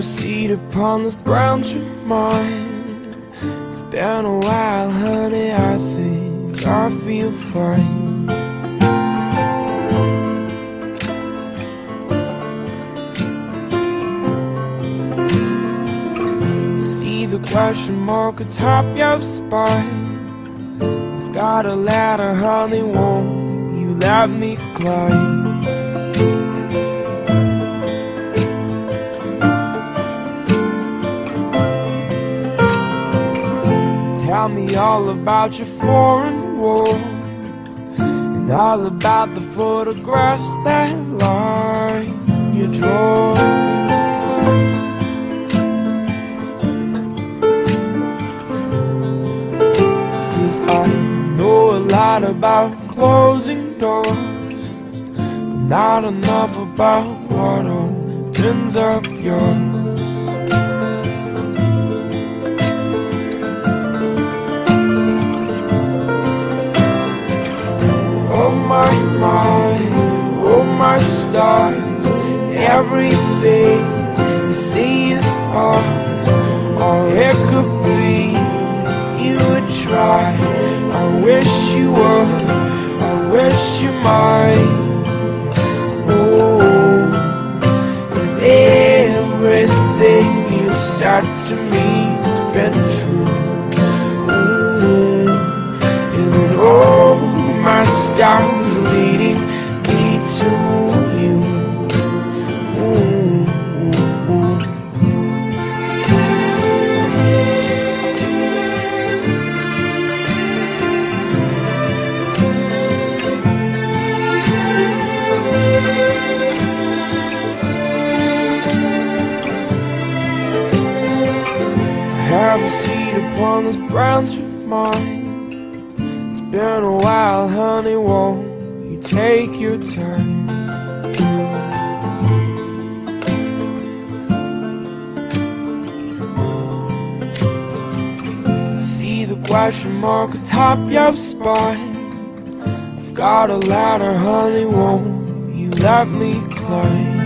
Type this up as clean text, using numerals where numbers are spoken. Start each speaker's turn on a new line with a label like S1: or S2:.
S1: seat upon this branch of mine. It's been a while, honey, I think I feel fine. See the question mark atop your spine. I've got a ladder, honey, won't you let me climb? Tell me all about your foreign war, and all about the photographs that line your drawer. 'Cause I know a lot about closing doors, but not enough about what opens up yours. Oh my stars, everything you see is ours. All it could be if you would try. I wish you would, I wish you might. Oh, if everything you said to me has been true. Oh, and then all my stars are leading me to you. Have a seat upon this branch of mine. It's been a while, honey, won't you take your time? See the question mark atop your spine. I've got a ladder, honey, won't you let me climb?